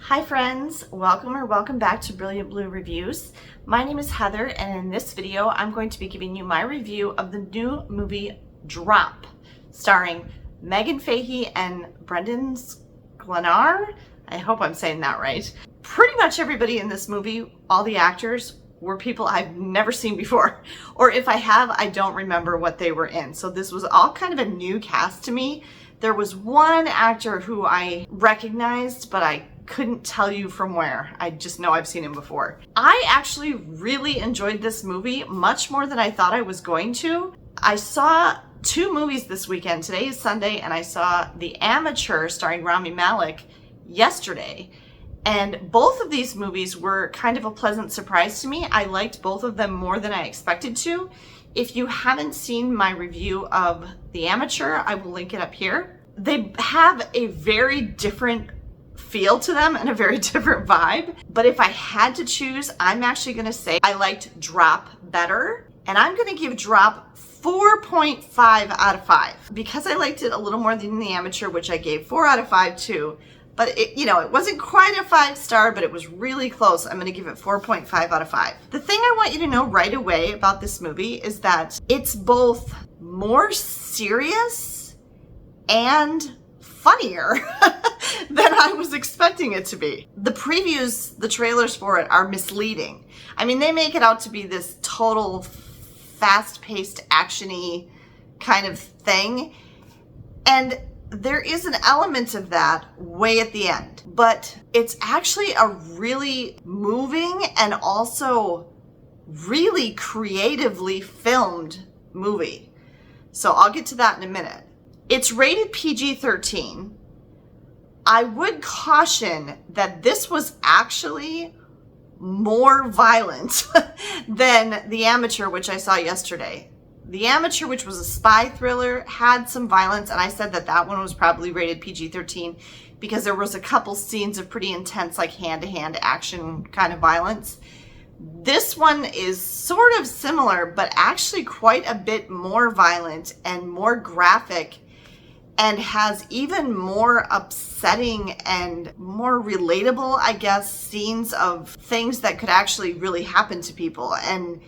Hi friends, welcome back to Brilliant Blue Reviews. My name is Heather, and in this video I'm going to be giving you my review of the new movie Drop, starring Megan Fahey and Brendan Sklenar. I hope I'm saying that right. Pretty much everybody in this movie, all the actors, were people I've never seen before, or if I have, I don't remember what they were in. So this was all kind of a new cast to me. There was one actor who I recognized, but I couldn't tell you from where. I just know I've seen him before. I actually really enjoyed this movie, much more than I thought I was going to. I saw two movies this weekend. Today is Sunday, and I saw The Amateur starring Rami Malek yesterday. And both of these movies were kind of a pleasant surprise to me. I liked both of them more than I expected to. If you haven't seen my review of The Amateur, I will link it up here. They have a very different feel to them and a very different vibe. But if I had to choose, I'm actually going to say I liked Drop better. And I'm going to give Drop 4.5 out of 5. Because I liked it a little more than The Amateur, which I gave 4 out of 5 too. But it wasn't quite a 5-star, but it was really close. I'm going to give it 4.5 out of 5. The thing I want you to know right away about this movie is that it's both more serious and funnier than I was expecting it to be. The previews, the trailers for it are misleading. I mean, they make it out to be this total fast-paced, action-y kind of thing. And there is an element of that way at the end, but it's actually a really moving and also really creatively filmed movie. So I'll get to that in a minute. It's rated PG-13. I would caution that this was actually more violent than The Amateur, which I saw yesterday. The Amateur, which was a spy thriller, had some violence, and I said that that one was probably rated PG-13 because there was a couple scenes of pretty intense, like hand-to-hand action kind of violence. This one is sort of similar, but actually quite a bit more violent and more graphic, and has even more upsetting and more relatable, I guess, scenes of things that could actually really happen to people. And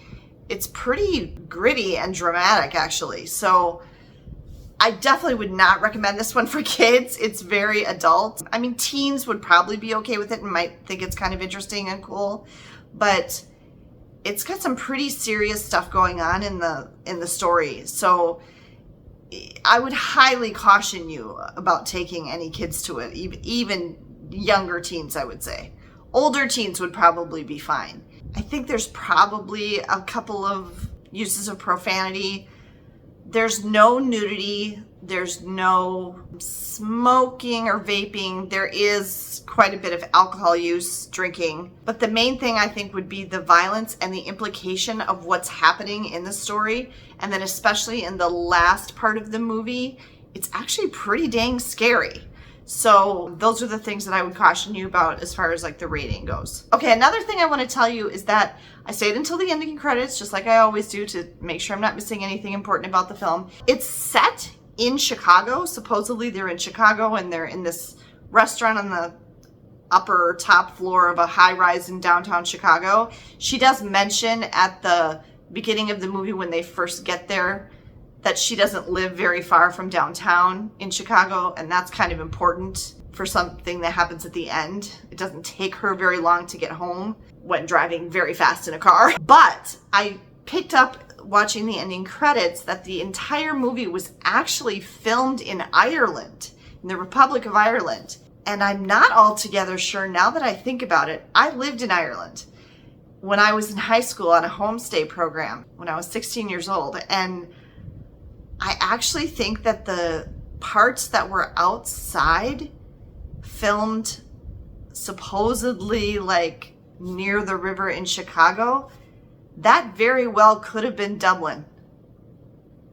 it's pretty gritty and dramatic, actually. So I definitely would not recommend this one for kids. It's very adult. I mean, teens would probably be okay with it and might think it's kind of interesting and cool, but it's got some pretty serious stuff going on in the story. So I would highly caution you about taking any kids to it, even younger teens, I would say. Older teens would probably be fine. I think there's probably a couple of uses of profanity. There's no nudity. There's no smoking or vaping. There is quite a bit of alcohol use, drinking. But the main thing I think would be the violence and the implication of what's happening in the story. And then especially in the last part of the movie, it's actually pretty dang scary. So those are the things that I would caution you about as far as like the rating goes. Okay, another thing I want to tell you is that I stayed until the ending credits, just like I always do, to make sure I'm not missing anything important about the film. It's set in Chicago. Supposedly they're in Chicago and they're in this restaurant on the upper top floor of a high-rise in downtown Chicago. She does mention at the beginning of the movie when they first get there that she doesn't live very far from downtown in Chicago, and that's kind of important for something that happens at the end. It doesn't take her very long to get home when driving very fast in a car. But I picked up watching the ending credits that the entire movie was actually filmed in Ireland, in the Republic of Ireland. And I'm not altogether sure now that I think about it. I lived in Ireland when I was in high school on a homestay program when I was 16 years old. And I actually think that the parts that were outside filmed supposedly like near the river in Chicago, that very well could have been Dublin.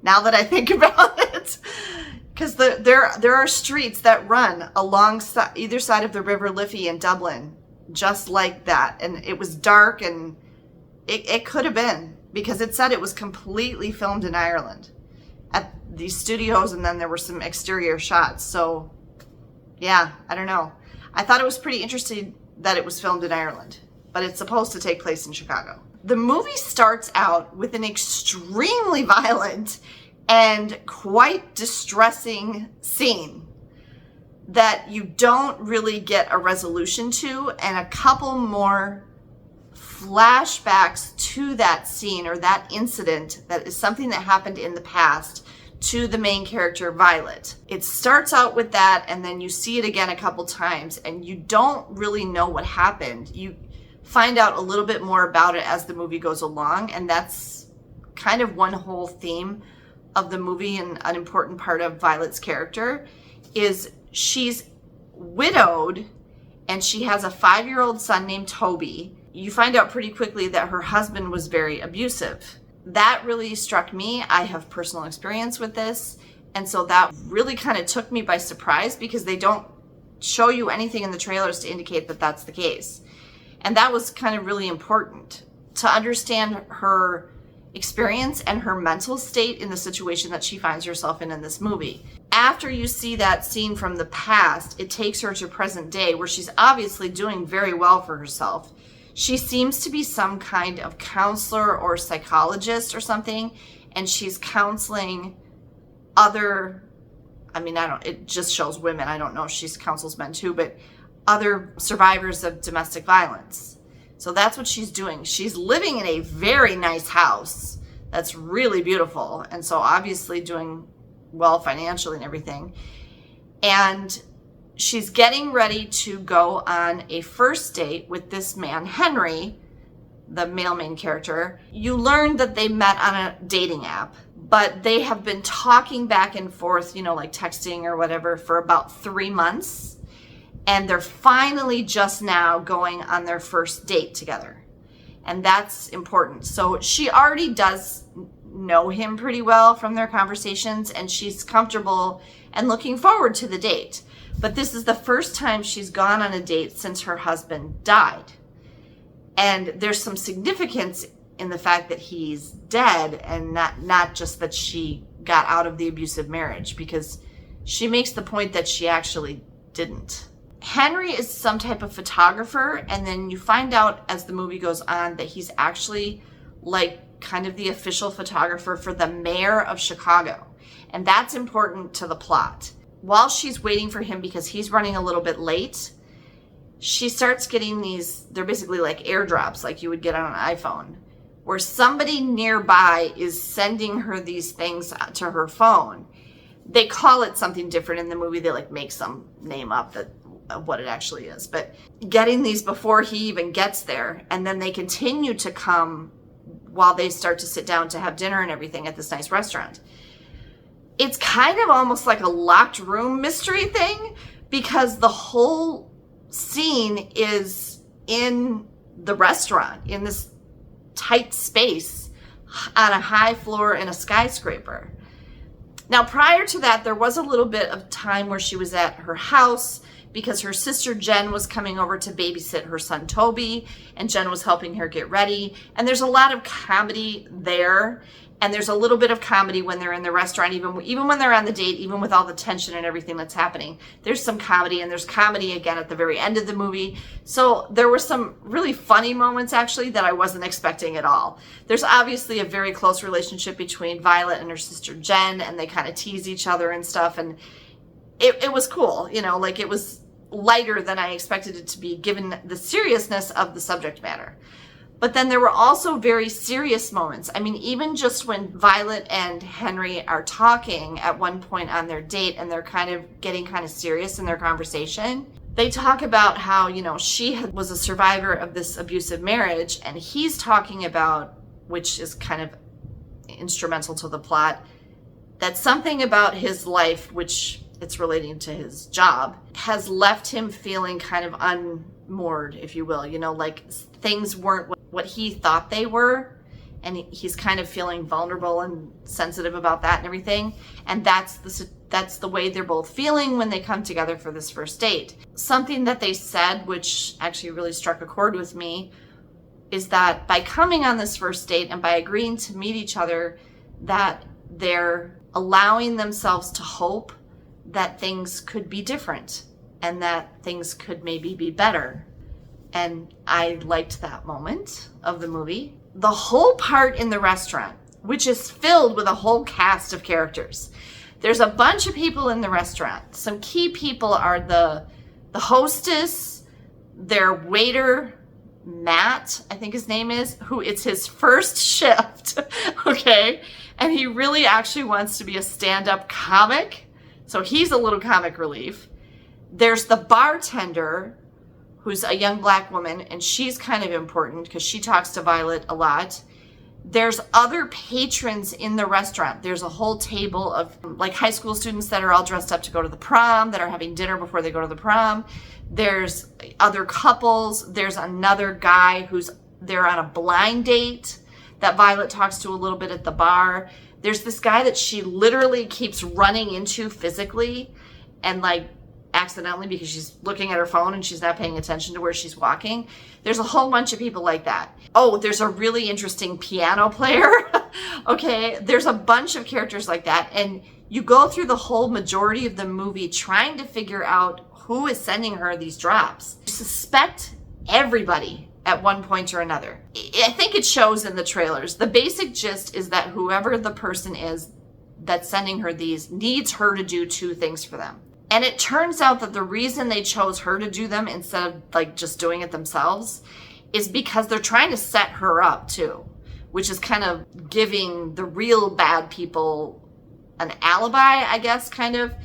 Now that I think about it, because there are streets that run along either side of the River Liffey in Dublin, just like that. And it was dark, and it could have been, because it said it was completely filmed in Ireland at these studios, and then there were some exterior shots. So yeah, I don't know. I thought it was pretty interesting that it was filmed in Ireland, but it's supposed to take place in Chicago. The movie starts out with an extremely violent and quite distressing scene that you don't really get a resolution to, and a couple more flashbacks to that scene or that incident that is something that happened in the past to the main character, Violet. It starts out with that, and then you see it again a couple times, and you don't really know what happened. You find out a little bit more about it as the movie goes along, and that's kind of one whole theme of the movie, and an important part of Violet's character is she's widowed, and she has a 5-year-old son named Toby. You find out pretty quickly that her husband was very abusive. That really struck me. I have personal experience with this, and so that really kind of took me by surprise, because they don't show you anything in the trailers to indicate that that's the case. And that was kind of really important to understand her experience and her mental state in the situation that she finds herself in this movie. After you see that scene from the past, it takes her to present day, where she's obviously doing very well for herself. She seems to be some kind of counselor or psychologist or something, and she's counseling other, it just shows women. I don't know if she counsels men too, but other survivors of domestic violence. So that's what she's doing. She's living in a very nice house that's really beautiful, and so obviously doing well financially and everything. And she's getting ready to go on a first date with this man, Henry, the male main character. You learn that they met on a dating app, but they have been talking back and forth, like texting or whatever, for about 3 months. And they're finally just now going on their first date together. And that's important. So she already does know him pretty well from their conversations, and she's comfortable and looking forward to the date. But this is the first time she's gone on a date since her husband died. And there's some significance in the fact that he's dead, and not just that she got out of the abusive marriage, because she makes the point that she actually didn't. Henry is some type of photographer, and then you find out as the movie goes on that he's actually like kind of the official photographer for the mayor of Chicago. And that's important to the plot. While she's waiting for him, because he's running a little bit late, she starts getting these, they're basically like airdrops like you would get on an iPhone, where somebody nearby is sending her these things to her phone. They call it something different in the movie. They like make some name up of what it actually is. But getting these before he even gets there, and then they continue to come while they start to sit down to have dinner and everything at this nice restaurant. It's kind of almost like a locked room mystery thing, because the whole scene is in the restaurant, in this tight space on a high floor in a skyscraper. Now, prior to that, there was a little bit of time where she was at her house, because her sister Jen was coming over to babysit her son Toby, and Jen was helping her get ready. And there's a lot of comedy there, and there's a little bit of comedy when they're in the restaurant, even when they're on the date, even with all the tension and everything that's happening. There's some comedy, and there's comedy again at the very end of the movie. So there were some really funny moments, actually, that I wasn't expecting at all. There's obviously a very close relationship between Violet and her sister Jen, and they kind of tease each other and stuff, and it was cool, like it was lighter than I expected it to be, given the seriousness of the subject matter. But then there were also very serious moments. Even just when Violet and Henry are talking at one point on their date, and they're kind of getting kind of serious in their conversation, they talk about how, she was a survivor of this abusive marriage, and he's talking about, which is kind of instrumental to the plot, that something about his life, which it's relating to his job, has left him feeling kind of unmoored, if you will, like things weren't what he thought they were, and he's kind of feeling vulnerable and sensitive about that and everything. And that's the way they're both feeling when they come together for this first date. Something that they said, which actually really struck a chord with me, is that by coming on this first date and by agreeing to meet each other, that they're allowing themselves to hope that things could be different, and that things could maybe be better. And I liked that moment of the movie. The whole part in the restaurant, which is filled with a whole cast of characters. There's a bunch of people in the restaurant. Some key people are the hostess, their waiter, Matt, I think his name is, who it's his first shift, okay? And he really actually wants to be a stand-up comic. So he's a little comic relief. There's the bartender, who's a young black woman, and she's kind of important because she talks to Violet a lot. There's other patrons in the restaurant. There's a whole table of like high school students that are all dressed up to go to the prom, that are having dinner before they go to the prom. There's other couples. There's another guy they're on a blind date that Violet talks to a little bit at the bar. There's this guy that she literally keeps running into physically and like accidentally because she's looking at her phone and she's not paying attention to where she's walking. There's a whole bunch of people like that. Oh, there's a really interesting piano player. Okay, there's a bunch of characters like that. And you go through the whole majority of the movie trying to figure out who is sending her these drops. You suspect everybody at one point or another. I think it shows in the trailers. The basic gist is that whoever the person is that's sending her these needs her to do two things for them. And it turns out that the reason they chose her to do them instead of like just doing it themselves is because they're trying to set her up too, which is kind of giving the real bad people an alibi, I guess, kind of.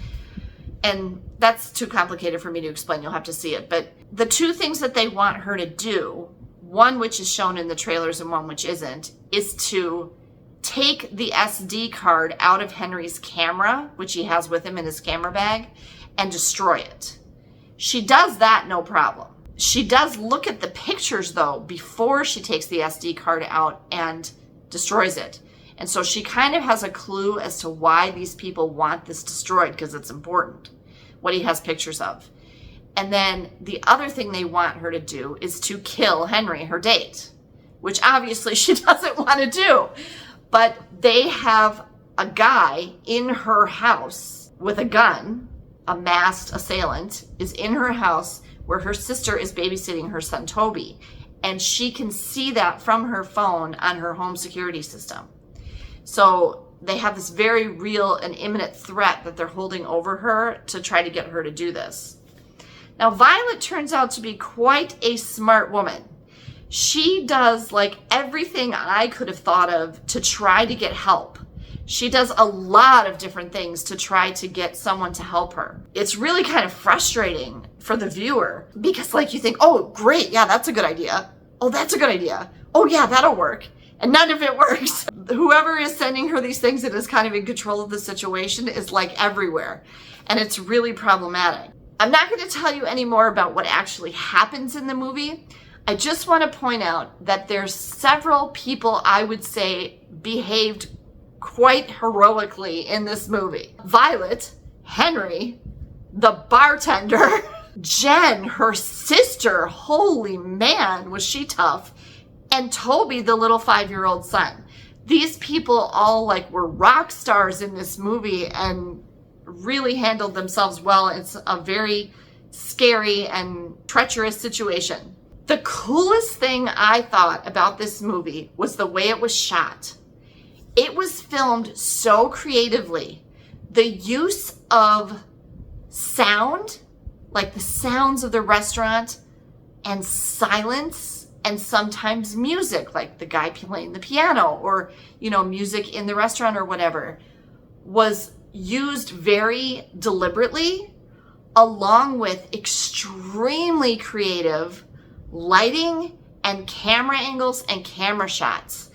And that's too complicated for me to explain. You'll have to see it. But the two things that they want her to do, one which is shown in the trailers and one which isn't, is to take the SD card out of Henry's camera, which he has with him in his camera bag, and destroy it. She does that, no problem. She does look at the pictures, though, before she takes the SD card out and destroys it. And so she kind of has a clue as to why these people want this destroyed, because it's important, what he has pictures of. And then the other thing they want her to do is to kill Henry, her date, which obviously she doesn't want to do. But they have a guy in her house with a gun, a masked assailant, is in her house where her sister is babysitting her son, Toby. And she can see that from her phone on her home security system. So they have this very real and imminent threat that they're holding over her to try to get her to do this. Now, Violet turns out to be quite a smart woman. She does like everything I could have thought of to try to get help. She does a lot of different things to try to get someone to help her. It's really kind of frustrating for the viewer because like you think, oh, great. Yeah, that's a good idea. Oh, that's a good idea. Oh yeah, that'll work. And none of it works. Whoever is sending her these things that is kind of in control of the situation is like everywhere. And it's really problematic. I'm not going to tell you any more about what actually happens in the movie. I just want to point out that there's several people I would say behaved quite heroically in this movie. Violet, Henry, the bartender, Jen, her sister, holy man, was she tough, and Toby, the little 5-year-old son. These people all like were rock stars in this movie and really handled themselves well. It's a very scary and treacherous situation. The coolest thing I thought about this movie was the way it was shot. It was filmed so creatively. The use of sound, like the sounds of the restaurant, and silence, and sometimes music, like the guy playing the piano or, music in the restaurant or whatever, was used very deliberately, along with extremely creative lighting and camera angles and camera shots.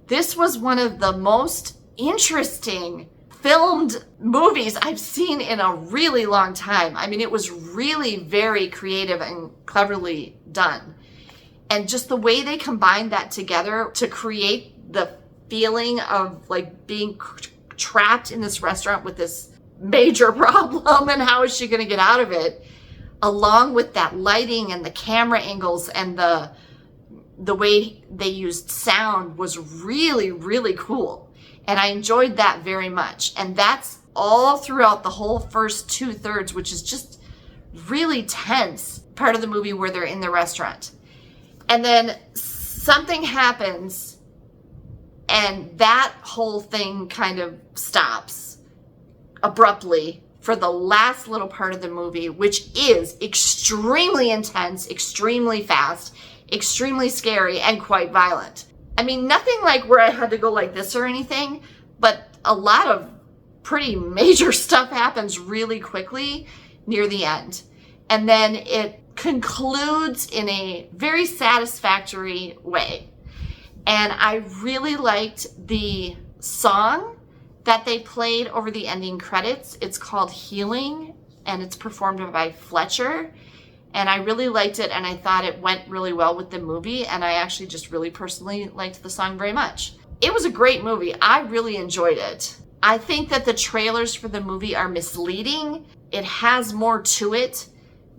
This was one of the most interesting filmed movies I've seen in a really long time. I mean, it was really very creative and cleverly done. And just the way they combined that together to create the feeling of like being trapped in this restaurant with this major problem and how is she going to get out of it, along with that lighting and the camera angles and the way they used sound was really, really cool. And I enjoyed that very much. And that's all throughout the whole first 2/3, which is just really tense part of the movie where they're in the restaurant. And then something happens and that whole thing kind of stops abruptly for the last little part of the movie, which is extremely intense, extremely fast, extremely scary, and quite violent. I mean, nothing like where I had to go like this or anything, but a lot of pretty major stuff happens really quickly near the end. And then it concludes in a very satisfactory way. And I really liked the song that they played over the ending credits. It's called Healing, and it's performed by Fletcher. And I really liked it, and I thought it went really well with the movie, and I actually just really personally liked the song very much. It was a great movie. I really enjoyed it. I think that the trailers for the movie are misleading. It has more to it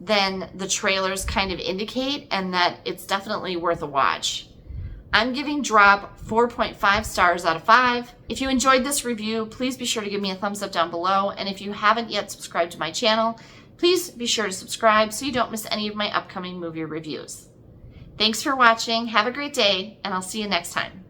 than the trailers kind of indicate, and that it's definitely worth a watch. I'm giving Drop 4.5 stars out of 5. If you enjoyed this review, please be sure to give me a thumbs up down below. And if you haven't yet subscribed to my channel, please be sure to subscribe so you don't miss any of my upcoming movie reviews. Thanks for watching. Have a great day, and I'll see you next time.